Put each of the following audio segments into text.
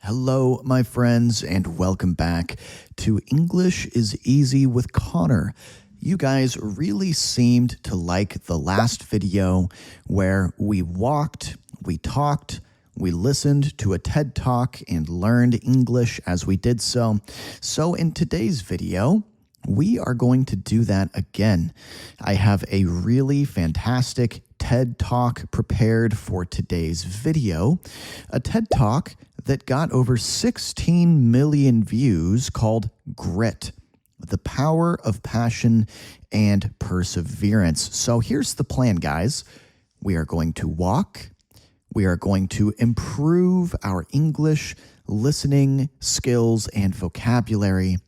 Hello, my friends, and welcome back to English is Easy with Connor. You guys really seemed to like the last video where we walked, we talked, we listened to a TED Talk and learned English as we did so. So in today's video, we are going to do that again. I have a really fantastic TED Talk prepared for today's video, a TED Talk that got over 16 million views called Grit, the Power of Passion and Perseverance. So here's the plan, guys. We are going to walk. We are going to improve our English listening skills and vocabulary.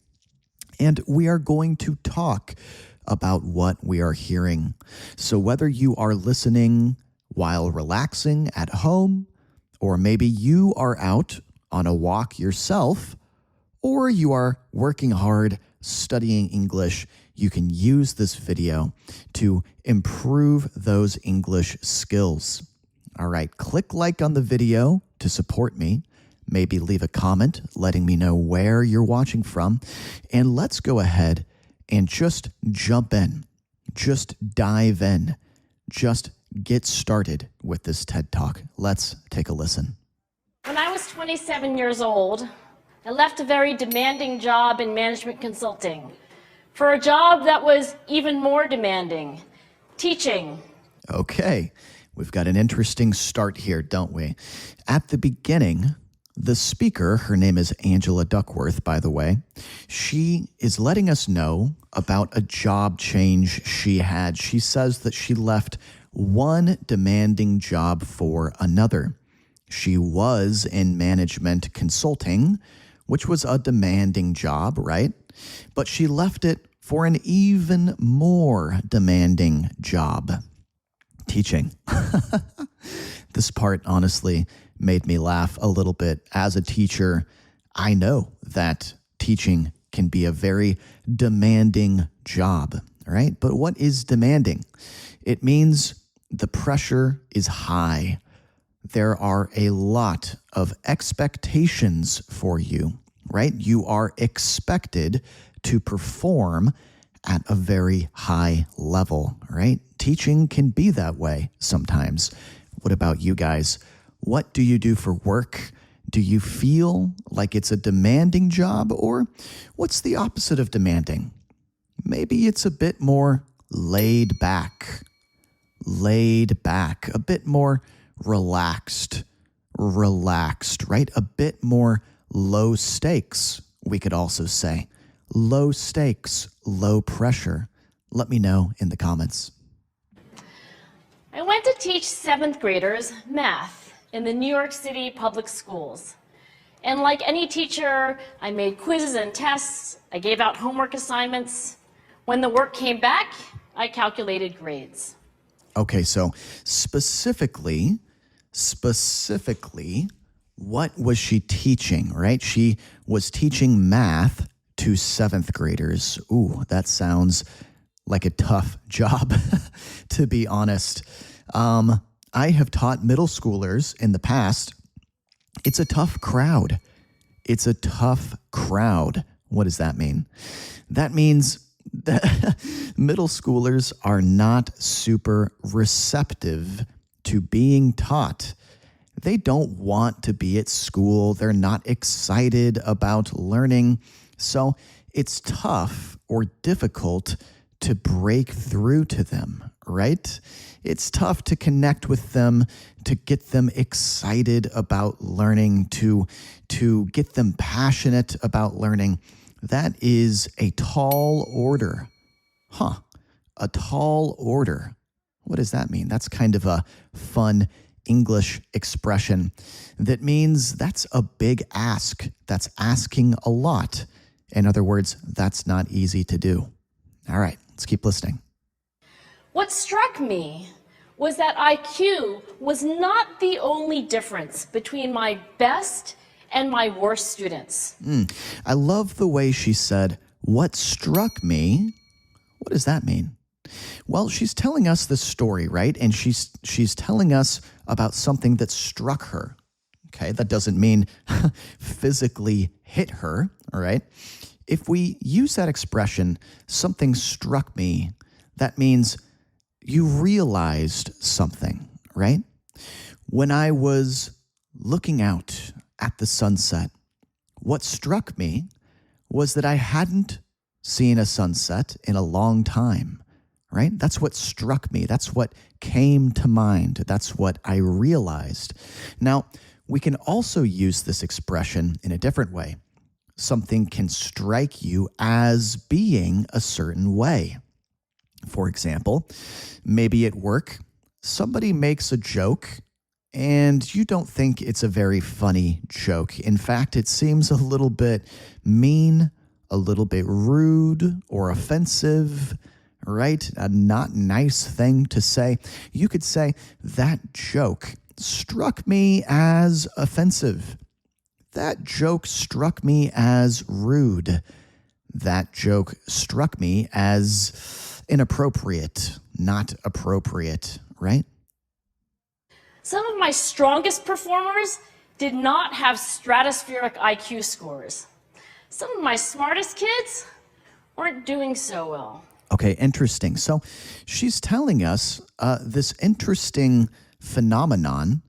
And we are going to talk about what we are hearing. So whether you are listening while relaxing at home, or maybe you are out on a walk yourself, or you are working hard studying English, you can use this video to improve those English skills. All right, click like on the video to support me. Maybe leave a comment letting me know where you're watching from. And let's go ahead and just jump in. Just dive in. Just get started with this TED Talk. Let's take a listen. When I was 27 years old, I left a very demanding job in management consulting for a job that was even more demanding, teaching. Okay, we've got an interesting start here, don't we? At the beginning, the speaker, her name is Angela Duckworth, by the way, she is letting us know about a job change she had. She says that she left one demanding job for another. She was in management consulting, which was a demanding job, right? But she left it for an even more demanding job, teaching. This part, honestly, made me laugh a little bit. As a teacher, I know that teaching can be a very demanding job, right? But what is demanding? It means the pressure is high. There are a lot of expectations for you, right? You are expected to perform at a very high level, right? Teaching can be that way sometimes. What about you guys? What do you do for work? Do you feel like it's a demanding job, or what's the opposite of demanding? Maybe it's a bit more laid back, a bit more relaxed, right? A bit more low stakes, we could also say. Low stakes, low pressure. Let me know in the comments. I went to teach 7th graders math in the New York City public schools. And like any teacher, I made quizzes and tests. I gave out homework assignments. When the work came back, I calculated grades. Okay, so specifically, what was she teaching, right? She was teaching math to 7th graders. Ooh, that sounds like a tough job, to be honest. I have taught middle schoolers in the past. It's a tough crowd. What does that mean? That means that middle schoolers are not super receptive to being taught. They don't want to be at school. They're not excited about learning. So it's tough or difficult to break through to them, right? It's tough to connect with them, to get them excited about learning, to get them passionate about learning. That is a tall order. A tall order. What does that mean? That's kind of a fun English expression that means that's a big ask. That's asking a lot. In other words, that's not easy to do. All right, let's keep listening. What struck me was that IQ was not the only difference between my best and my worst students. I love the way she said, what struck me. What does that mean? Well, she's telling us the story, right? And she's telling us about something that struck her. Okay, that doesn't mean physically hit her, all right? If we use that expression, something struck me, that means you realized something, right? When I was looking out at the sunset, what struck me was that I hadn't seen a sunset in a long time, right? That's what struck me. That's what came to mind. That's what I realized. Now, we can also use this expression in a different way. Something can strike you as being a certain way. For example, maybe at work, somebody makes a joke and you don't think it's a very funny joke. In fact, it seems a little bit mean, a little bit rude or offensive, right? A not nice thing to say. You could say, that joke struck me as offensive. That joke struck me as rude. That joke struck me as inappropriate, not appropriate, right? Some of my strongest performers did not have stratospheric IQ scores. Some of my smartest kids weren't doing so well. Okay, interesting. So she's telling us this interesting phenomenon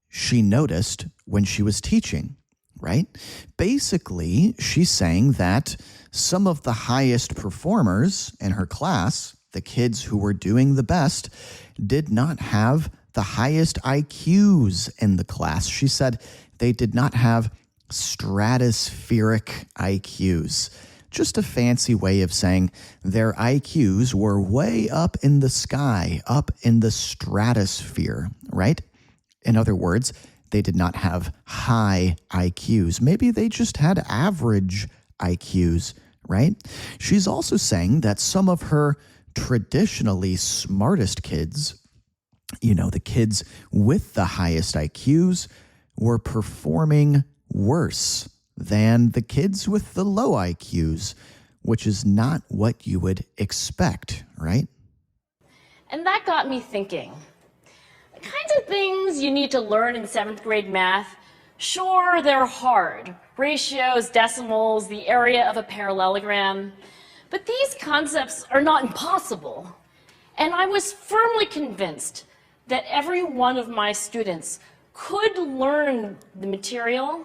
she noticed when she was teaching, right? Basically, she's saying that some of the highest performers in her class, the kids who were doing the best, did not have the highest IQs in the class. She said they did not have stratospheric IQs. Just a fancy way of saying their IQs were way up in the sky, up in the stratosphere, right? In other words, they did not have high IQs. Maybe they just had average IQs, right? She's also saying that some of her traditionally smartest kids, the kids with the highest IQs, were performing worse than the kids with the low IQs, which is not what you would expect, right? And that got me thinking. The kinds of things you need to learn in 7th grade math, sure, they're hard. Ratios, decimals, the area of a parallelogram. But these concepts are not impossible. And I was firmly convinced that every one of my students could learn the material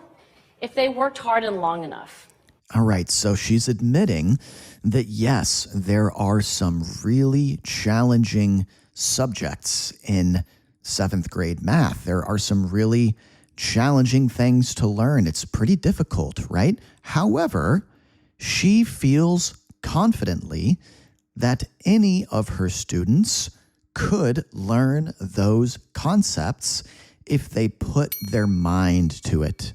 if they worked hard and long enough. All right, so she's admitting that yes, there are some really challenging subjects in 7th grade math. There are some really challenging things to learn. It's pretty difficult, right? However, she feels confidently that any of her students could learn those concepts if they put their mind to it.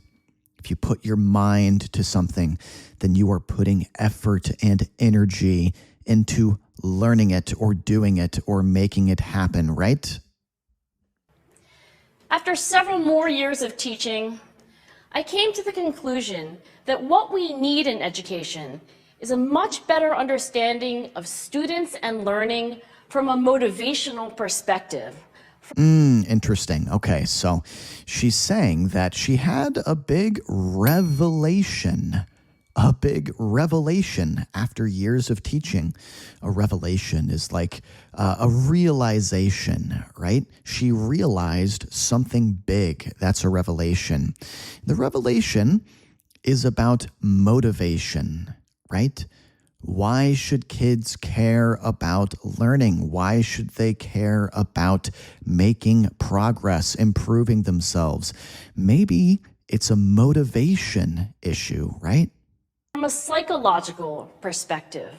If you put your mind to something, then you are putting effort and energy into learning it or doing it or making it happen, right? After several more years of teaching, I came to the conclusion that what we need in education is a much better understanding of students and learning from a motivational perspective. Interesting. Okay, so she's saying that she had a big revelation after years of teaching. A revelation is like a realization, right? She realized something big. That's a revelation. The revelation is about motivation, right? Why should kids care about learning? Why should they care about making progress, improving themselves? Maybe it's a motivation issue, right? From a psychological perspective.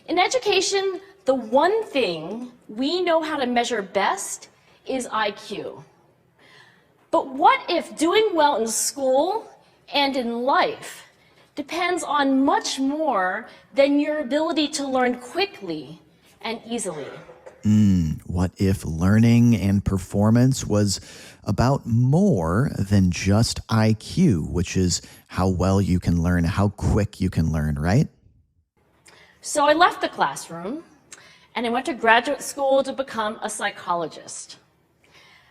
In education, the one thing we know how to measure best is IQ. But what if doing well in school and in life depends on much more than your ability to learn quickly and easily? What if learning and performance was about more than just IQ, which is how well you can learn, how quick you can learn, right? So I left the classroom and I went to graduate school to become a psychologist.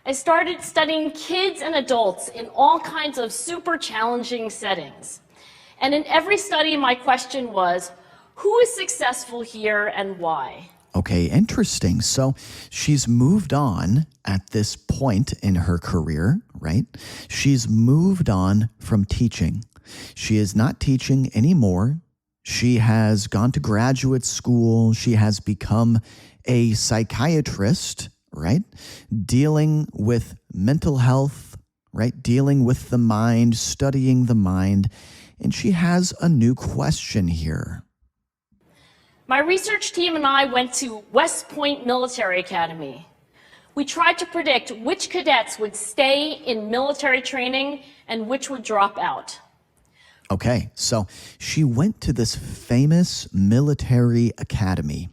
I started studying kids and adults in all kinds of super challenging settings. And in every study, my question was, who is successful here and why? Okay, interesting. So she's moved on at this point in her career, right? She's moved on from teaching. She is not teaching anymore. She has gone to graduate school. She has become a psychiatrist, right? Dealing with mental health, right? Dealing with the mind, studying the mind. And she has a new question here. My research team and I went to West Point Military Academy. We tried to predict which cadets would stay in military training and which would drop out. Okay, so she went to this famous military academy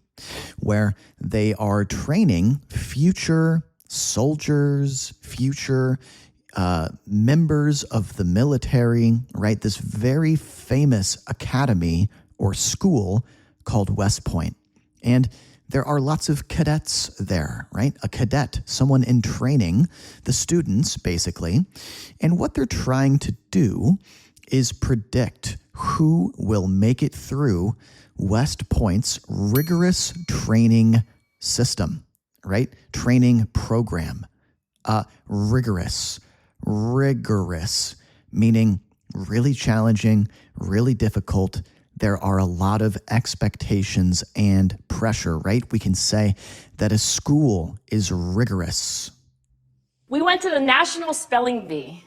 where they are training future soldiers, future members of the military, right? This very famous academy or school called West Point. And there are lots of cadets there, right? A cadet, someone in training, the students basically. And what they're trying to do is predict who will make it through West Point's rigorous training system, right? Training program. Rigorous, meaning really challenging, really difficult. There are a lot of expectations and pressure, right? We can say that a school is rigorous. We went to the National Spelling Bee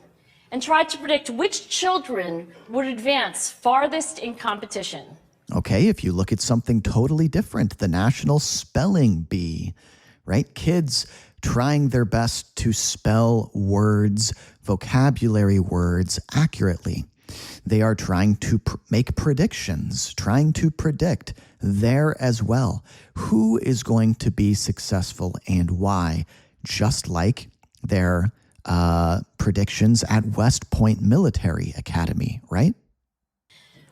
and tried to predict which children would advance farthest in competition. Okay, if you look at something totally different, the National Spelling Bee, right? Kids trying their best to spell words, vocabulary words accurately. They are trying to make predictions, trying to predict there as well. Who is going to be successful and why? Just like their predictions at West Point Military Academy, right?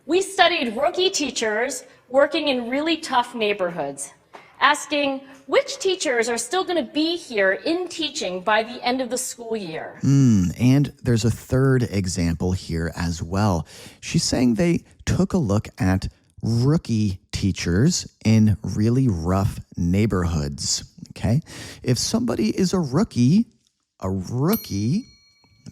We studied rookie teachers working in really tough neighborhoods, asking which teachers are still going to be here in teaching by the end of the school year. And there's a third example here as well. She's saying they took a look at rookie teachers in really rough neighborhoods, okay? If somebody is a rookie,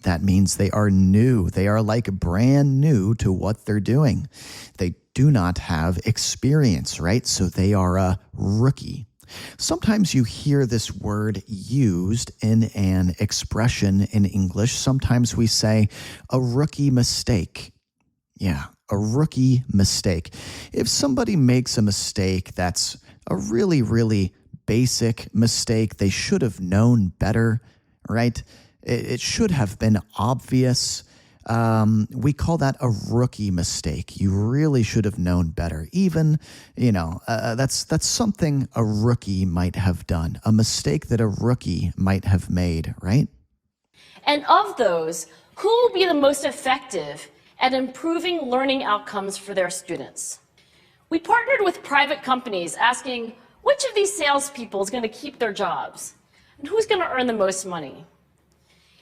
that means they are new. They are like brand new to what they're doing. They do not have experience, right? So they are a rookie. Sometimes you hear this word used in an expression in English. Sometimes we say a rookie mistake. Yeah, a rookie mistake. If somebody makes a mistake that's a really, really basic mistake, they should have known better, right? It should have been obvious. We call that a rookie mistake. You really should have known better. Even, that's something a rookie might have done, a mistake that a rookie might have made, right? And of those, who will be the most effective at improving learning outcomes for their students? We partnered with private companies asking which of these salespeople is going to keep their jobs and who's going to earn the most money.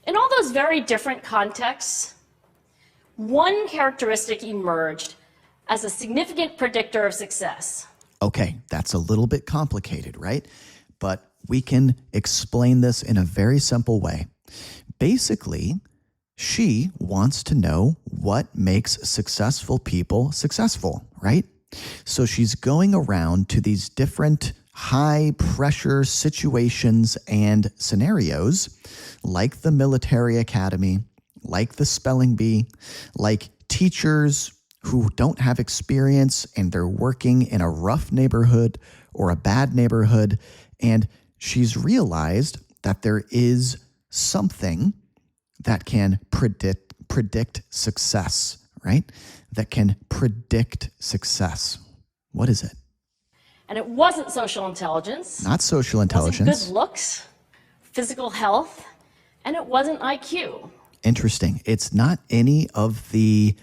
In all those very different contexts, one characteristic emerged as a significant predictor of success. Okay, that's a little bit complicated, right? But we can explain this in a very simple way. Basically, she wants to know what makes successful people successful, right? So she's going around to these different high pressure situations and scenarios, like the military academy, like the spelling bee, like teachers who don't have experience and they're working in a rough neighborhood or a bad neighborhood. And she's realized that there is something that can predict success, right? That can predict success. What is it? And it wasn't social intelligence. Not social It intelligence. wasn't good looks, physical health, and it wasn't IQ. Interesting. It's not any of the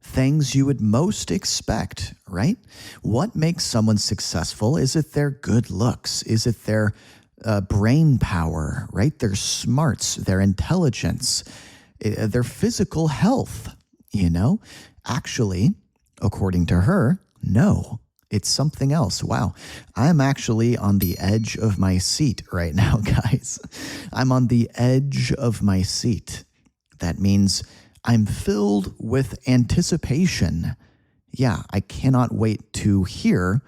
things you would most expect, right? What makes someone successful? Is it their good looks? Is it their brain power, right? Their smarts, their intelligence, their physical health, Actually, according to her, no, it's something else. Wow. I'm actually on the edge of my seat right now, guys. I'm on the edge of my seat. That means I'm filled with anticipation. Yeah, I cannot wait to hear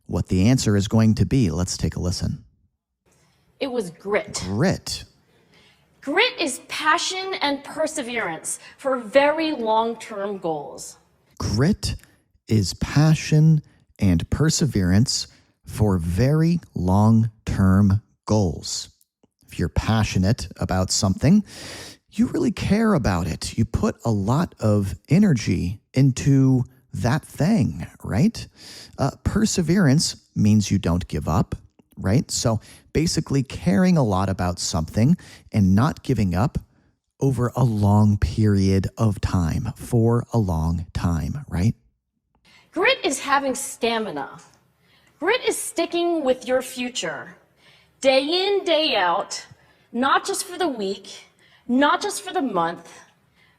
what the answer is going to be. Let's take a listen. It was grit. Grit. Grit is passion and perseverance for very long-term goals. Grit is passion and perseverance for very long-term goals. If you're passionate about something, you really care about it. You put a lot of energy into that thing, right? Perseverance means you don't give up, right? So basically caring a lot about something and not giving up over a long period of time, for a long time, right? Grit is having stamina. Grit is sticking with your future, day in, day out, not just for the week, not just for the month,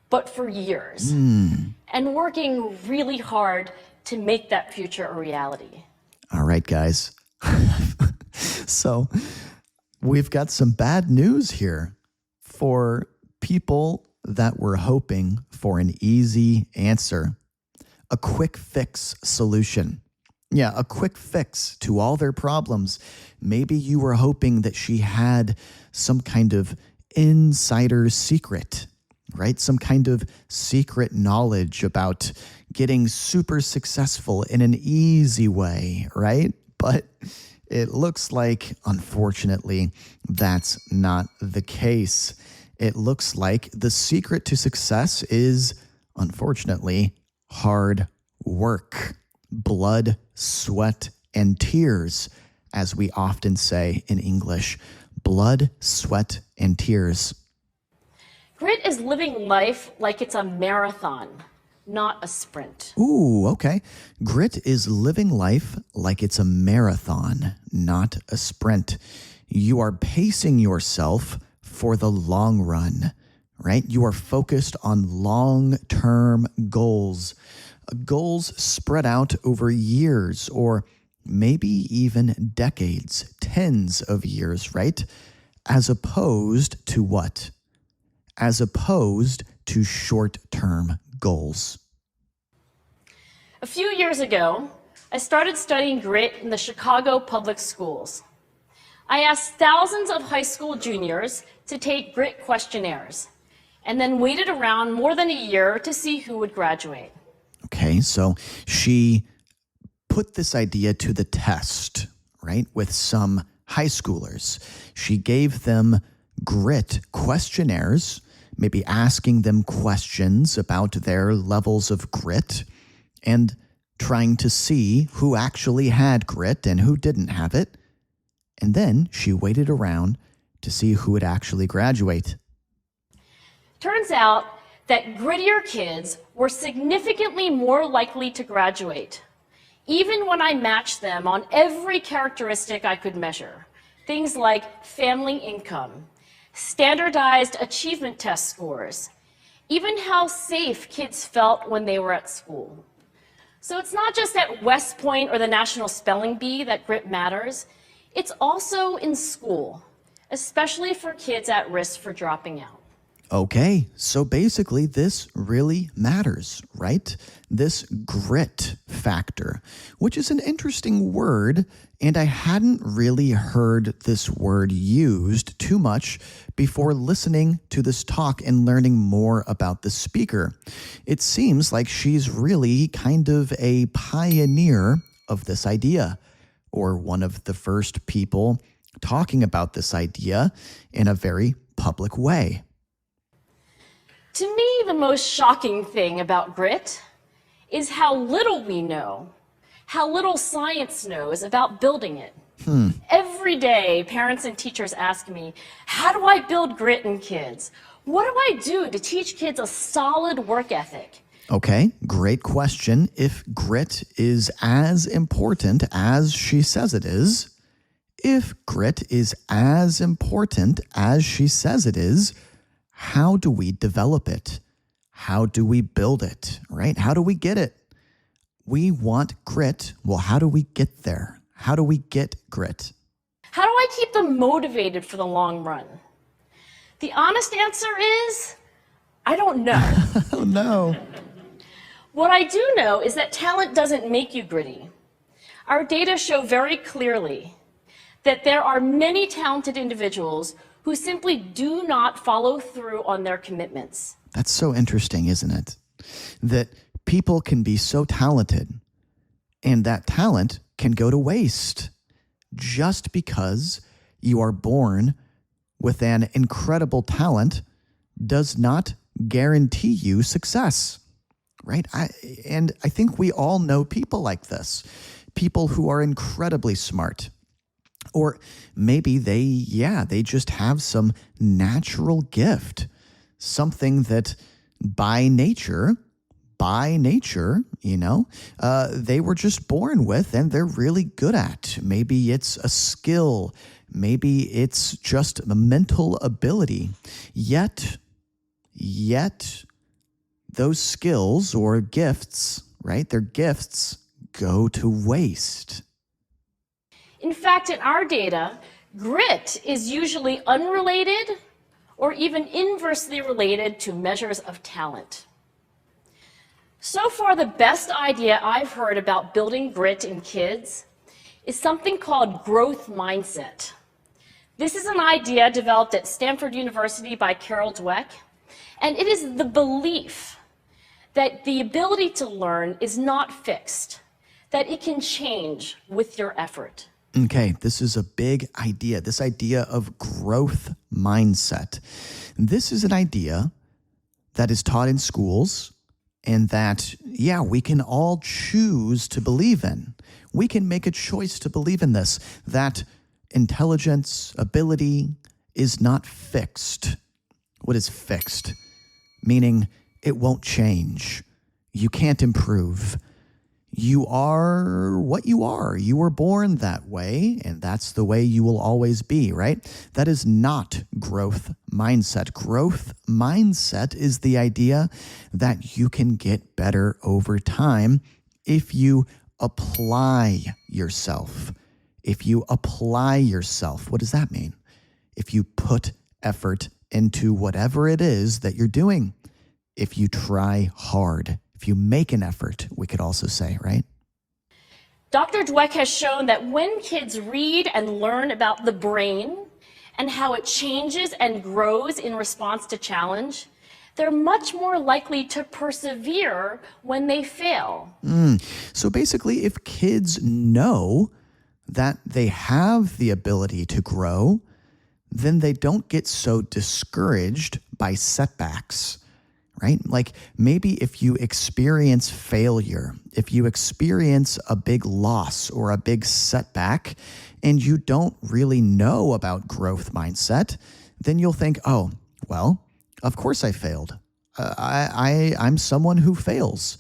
but for years. And working really hard to make that future a reality. All right, guys. So we've got some bad news here for people that were hoping for an easy answer, a quick fix solution. Yeah, a quick fix to all their problems. Maybe you were hoping that she had some kind of insider secret, right? Some kind of secret knowledge about getting super successful in an easy way, right? But it looks like, unfortunately, that's not the case. It looks like the secret to success is, unfortunately, hard work, blood, sweat, and tears, as we often say in English. Blood, sweat, and tears. Grit is living life like it's a marathon, not a sprint. Ooh, okay. Grit is living life like it's a marathon, not a sprint. You are pacing yourself for the long run, right? You are focused on long-term goals, goals spread out over years or maybe even decades, tens of years, right? As opposed to what? As opposed to short-term goals. A few years ago, I started studying grit in the Chicago public schools. I asked thousands of high school juniors to take grit questionnaires and then waited around more than a year to see who would graduate. Okay, so she put this idea to the test, right, with some high schoolers. She gave them grit questionnaires, maybe asking them questions about their levels of grit and trying to see who actually had grit and who didn't have it. And then she waited around to see who would actually graduate. Turns out that grittier kids were significantly more likely to graduate, even when I matched them on every characteristic I could measure. Things like family income, standardized achievement test scores, even how safe kids felt when they were at school. So it's not just at West Point or the National Spelling Bee that grit matters, it's also in school, especially for kids at risk for dropping out. Okay, so basically this really matters, right? This grit factor, which is an interesting word, and I hadn't really heard this word used too much before listening to this talk and learning more about the speaker. It seems like she's really kind of a pioneer of this idea, or one of the first people talking about this idea in a very public way. To me, the most shocking thing about grit is how little we know, how little science knows about building it. Every day, parents and teachers ask me, how do I build grit in kids? What do I do to teach kids a solid work ethic? Okay, great question. If grit is as important as she says it is, If grit is as important as she says it is, how do we develop it? How do we build it, right? How do we get it? We want grit. Well, how do we get there? How do we get grit? How do I keep them motivated for the long run? The honest answer is, I don't know. Oh, no. What I do know is that talent doesn't make you gritty. Our data show very clearly that there are many talented individuals who simply do not follow through on their commitments. That's so interesting, isn't it? That people can be so talented and that talent can go to waste just because you are born with an incredible talent does not guarantee you success, right? And I think we all know people like this, people who are incredibly smart. Or maybe they just have some natural gift, something that by nature, they were just born with and they're really good at. Maybe it's a skill. Maybe it's just a mental ability. Yet, those skills or gifts, right? Their gifts go to waste. In fact, in our data, grit is usually unrelated or even inversely related to measures of talent. So far, the best idea I've heard about building grit in kids is something called growth mindset. This is an idea developed at Stanford University by Carol Dweck, and it is the belief that the ability to learn is not fixed, that it can change with your effort. Okay, this is a big idea, this idea of growth mindset. This is an idea that is taught in schools and that, we can all choose to believe in. We can make a choice to believe in this, that intelligence, ability is not fixed. What is fixed? Meaning it won't change. You can't improve. You are what you are. You were born that way, and that's the way you will always be, right? That is not growth mindset. Growth mindset is the idea that you can get better over time if you apply yourself. If you apply yourself, what does that mean? If you put effort into whatever it is that you're doing, if you try hard, if you make an effort, we could also say, right? Dr. Dweck has shown that when kids read and learn about the brain and how it changes and grows in response to challenge, they're much more likely to persevere when they fail. So basically, if kids know that they have the ability to grow, then they don't get so discouraged by setbacks. Right? Like maybe if you experience failure, if you experience a big loss or a big setback, and you don't really know about growth mindset, then you'll think, oh, well, of course I failed. I'm someone who fails.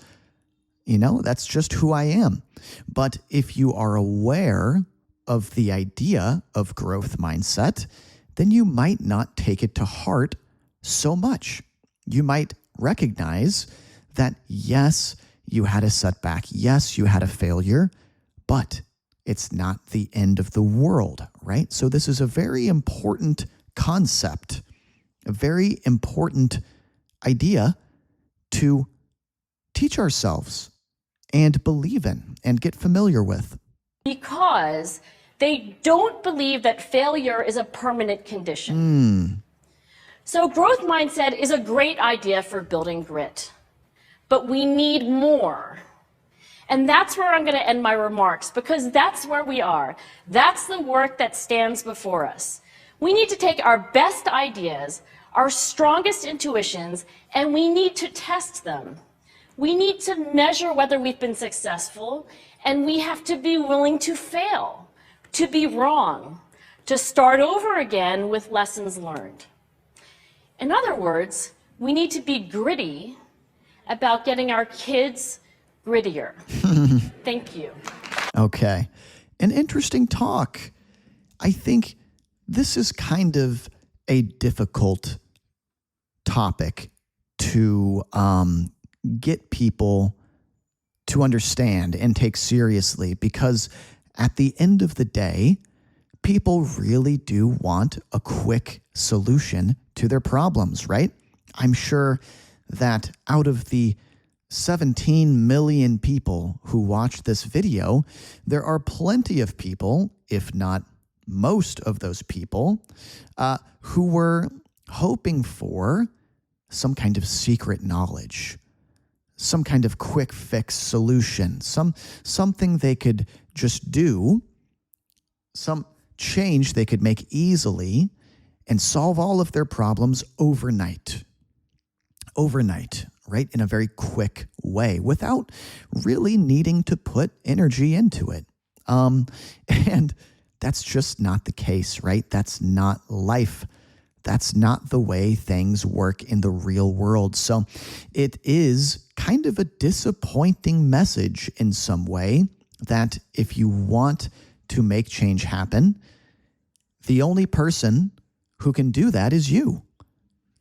That's just who I am. But if you are aware of the idea of growth mindset, then you might not take it to heart so much. You might recognize that, yes, you had a setback. Yes, you had a failure, but it's not the end of the world, right? So this is a very important concept, a very important idea to teach ourselves and believe in and get familiar with. Because they don't believe that failure is a permanent condition. So growth mindset is a great idea for building grit, but we need more. And that's where I'm going to end my remarks, because that's where we are. That's the work that stands before us. We need to take our best ideas, our strongest intuitions, and we need to test them. We need to measure whether we've been successful, and we have to be willing to fail, to be wrong, to start over again with lessons learned. In other words, we need to be gritty about getting our kids grittier. Thank you. Okay. An interesting talk. I think this is kind of a difficult topic to get people to understand and take seriously, because at the end of the day, people really do want a quick solution to their problems, right? I'm sure that out of the 17 million people who watched this video, there are plenty of people, if not most of those people, who were hoping for some kind of secret knowledge, some kind of quick fix solution, something they could just do, some change they could make easily and solve all of their problems overnight, right? In a very quick way without really needing to put energy into it. And that's just not the case, right? That's not life. That's not the way things work in the real world. So it is kind of a disappointing message in some way that if you want to make change happen, the only person who can do that is you,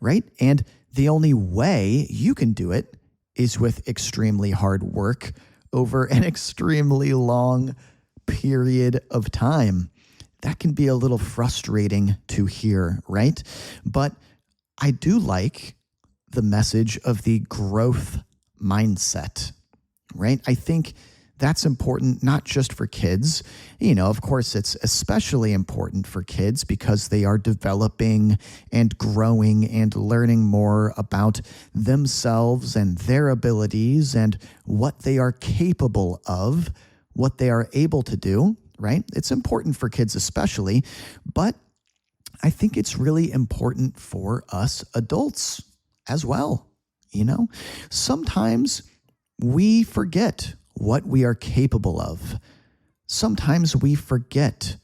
right? And the only way you can do it is with extremely hard work over an extremely long period of time. That can be a little frustrating to hear, right? But I do like the message of the growth mindset, right? I think that's important, not just for kids. You know, of course, it's especially important for kids because they are developing and growing and learning more about themselves and their abilities and what they are capable of, what they are able to do, right? It's important for kids especially, but I think it's really important for us adults as well. You know, sometimes we forget what we are capable of. Sometimes we forget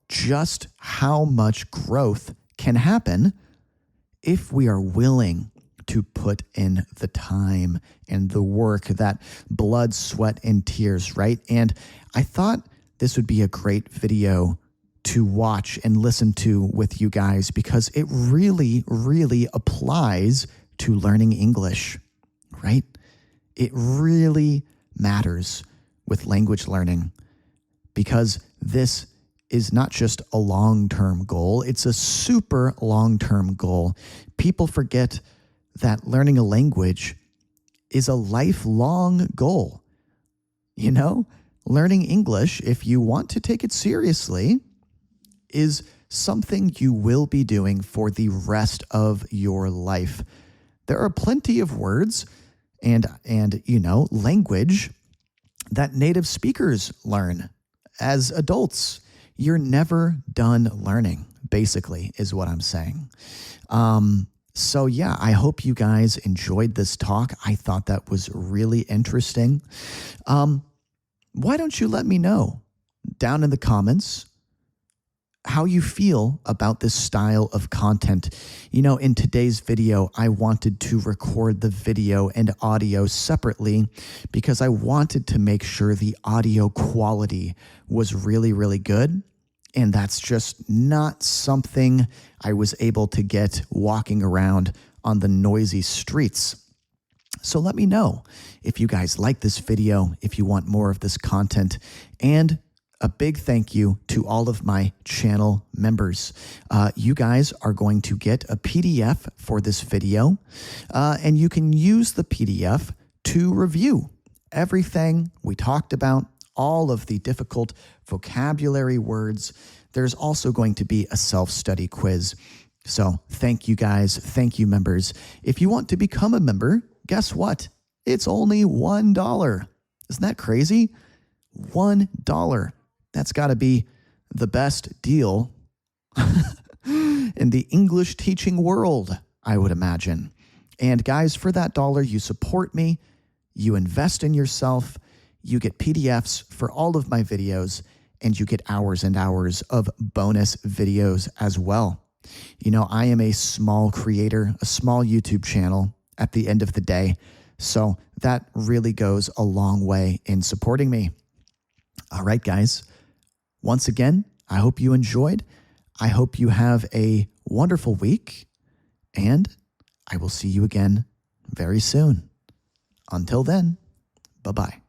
just how much growth can happen if we are willing to put in the time and the work, that blood, sweat, and tears, right? And I thought this would be a great video to watch and listen to with you guys because it really, really applies to learning English, right? It really matters with language learning because this is not just a long-term goal, it's a super long-term goal. People forget that learning a language is a lifelong goal. You know, learning English, if you want to take it seriously, is something you will be doing for the rest of your life. There are plenty of words and you know, language that native speakers learn as adults. You're never done learning, basically, is what I'm saying. So yeah, I hope you guys enjoyed this talk. I thought that was really interesting. Why don't you let me know down in the comments how you feel about this style of content. You know, in today's video, I wanted to record the video and audio separately because I wanted to make sure the audio quality was really, really good. And that's just not something I was able to get walking around on the noisy streets. So let me know if you guys like this video, if you want more of this content, and a big thank you to all of my channel members. You guys are going to get a PDF for this video, and you can use the PDF to review everything we talked about, all of the difficult vocabulary words. There's also going to be a self-study quiz. So thank you guys. Thank you, members. If you want to become a member, guess what? It's only $1. Isn't that crazy? $1. That's got to be the best deal in the English teaching world, I would imagine. And guys, for that dollar, you support me, you invest in yourself, you get PDFs for all of my videos, and you get hours and hours of bonus videos as well. You know, I am a small creator, a small YouTube channel at the end of the day, so that really goes a long way in supporting me. All right, guys. Once again, I hope you enjoyed. I hope you have a wonderful week, and I will see you again very soon. Until then, bye-bye.